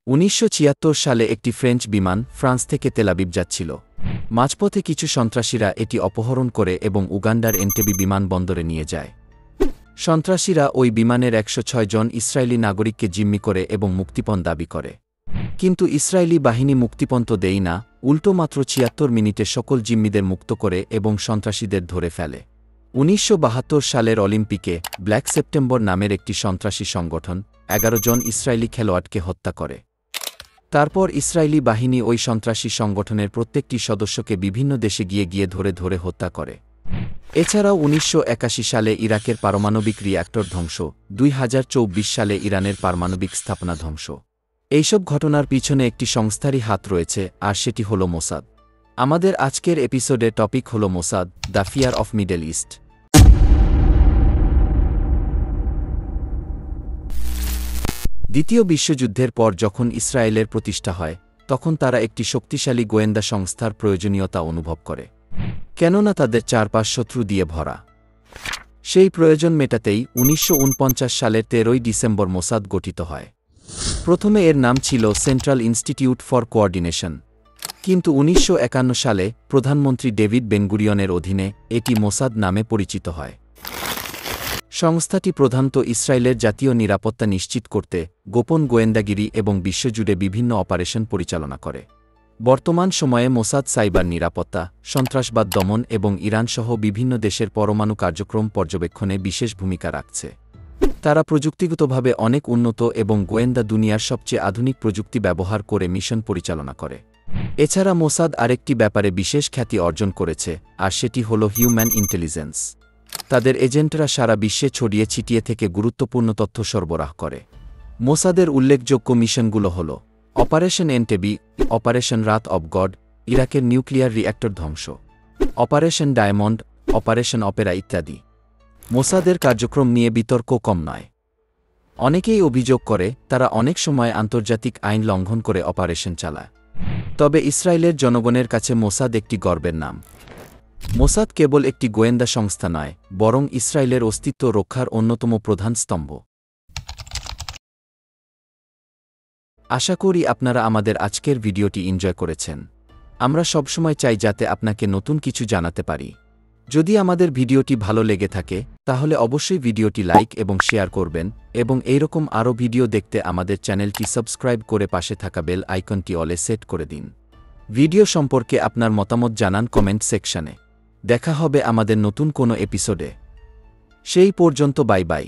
1976 সালে একটি ফ্রেঞ্চ বিমান ফ্রান্স থেকে তেলাবিব যাচ্ছিল। মাঝপথে কিছু সন্ত্রাসীরা এটি অপহরণ করে এবং উগান্ডার এন্টেবি বিমানবন্দরে নিয়ে যায়। সন্ত্রাসীরা ওই বিমানের 106 জন ইসরায়েলি নাগরিককে জিম্মি করে এবং মুক্তিপণ দাবি করে। কিন্তু ইসরায়েলি বাহিনী মুক্তিপণ তো দেয় না, উল্টো মাত্র 76 মিনিটে সকল জিম্মিদের মুক্ত করে এবং সন্ত্রাসীদের ধরে ফেলে। 1972 সালের অলিম্পিকে ব্ল্যাক সেপ্টেম্বর নামের একটি সন্ত্রাসী সংগঠন 11 জন ইসরায়েলি খেলোয়াড়কে হত্যা করে। তারপর ইসরায়েলি বাহিনী ওই সন্ত্রাসী সংগঠনের প্রত্যেকটি সদস্যকে বিভিন্ন দেশে গিয়ে ধরে হত্যা করে। এছাড়াও 1981 সালে ইরাকের পারমাণবিক রিঅ্যাক্টর ধ্বংস, 2024 সালে ইরানের পারমাণবিক স্থাপনা ধ্বংস। এইসব ঘটনার পিছনে একটি সংস্থারই হাত রয়েছে, আর সেটি হল মোসাদ। আমাদের আজকের এপিসোডে টপিক হল Mossad, the fear of middle east. দ্বিতীয় বিশ্বযুদ্ধের পর যখন ইসরায়েলের প্রতিষ্ঠা হয়, তখন তারা একটি শক্তিশালী গোয়েন্দা সংস্থার প্রয়োজনীয়তা অনুভব করে, কেননা তাদের চারপাশ শত্রু দিয়ে ভরা। সেই প্রয়োজন মেটাতেই 1949 সালের 13 ডিসেম্বর মোসাদ গঠিত হয়। প্রথমে এর নাম ছিল সেন্ট্রাল ইনস্টিটিউট ফর কোঅর্ডিনেশন, কিন্তু 1951 সালে প্রধানমন্ত্রী ডেভিড বেনগুরিয়নের অধীনে এটি মোসাদ নামে পরিচিত হয়। সংস্থাটি প্রধানত ইসরায়েলের জাতীয় নিরাপত্তা নিশ্চিত করতে গোপন গোয়েন্দাগিরি এবং বিশ্বজুড়ে বিভিন্ন অপারেশন পরিচালনা করে। বর্তমান সময়ে মোসাদ সাইবার নিরাপত্তা, সন্ত্রাসবাদ দমন এবং ইরানসহ বিভিন্ন দেশের পরমাণু কার্যক্রম পর্যবেক্ষণে বিশেষ ভূমিকা রাখছে। তারা প্রযুক্তিগতভাবে অনেক উন্নত এবং গোয়েন্দা দুনিয়ার সবচেয়ে আধুনিক প্রযুক্তি ব্যবহার করে মিশন পরিচালনা করে। এছাড়া মোসাদ আরেকটি ব্যাপারে বিশেষ খ্যাতি অর্জন করেছে, আর সেটি হল হিউম্যান ইন্টেলিজেন্স। তাদের এজেন্টরা সারা বিশ্বে ছড়িয়ে ছিটিয়ে থেকে গুরুত্বপূর্ণ তথ্য সরবরাহ করে। মোসাদের উল্লেখযোগ্য মিশনগুলো হল অপারেশন এন্টেবি, অপারেশন রাত অব গড, ইরাকের নিউক্লিয়ার রিঅ্যাক্টর ধ্বংস, অপারেশন ডায়মন্ড, অপারেশন অপেরা ইত্যাদি। মোসাদের কার্যক্রম নিয়ে বিতর্ক কম নয়। অনেকেই অভিযোগ করে তারা অনেক সময় আন্তর্জাতিক আইন লঙ্ঘন করে অপারেশন চালায়। তবে ইসরায়েলের জনগণের কাছে মোসাদ একটি গর্বের নাম। মোসাদ কেবল একটি গোয়েন্দা সংস্থা নয়, বরং ইসরায়েলের অস্তিত্ব রক্ষার অন্যতম প্রধান স্তম্ভ। আশা করি আপনারা আমাদের আজকের ভিডিওটি এনজয় করেছেন। আমরা সবসময় চাই যাতে আপনাকে নতুন কিছু জানাতে পারি। যদি আমাদের ভিডিওটি ভালো লেগে থাকে, তাহলে অবশ্যই ভিডিওটি লাইক এবং শেয়ার করবেন, এবং এইরকম আরও ভিডিও দেখতে আমাদের চ্যানেলটি সাবস্ক্রাইব করে পাশে থাকা বেল আইকনটি অলে সেট করে দিন। ভিডিও সম্পর্কে আপনার মতামত জানান কমেন্ট সেকশনে। দেখা হবে আমাদের নতুন কোনো এপিসোডে। সেই পর্যন্ত বাই বাই।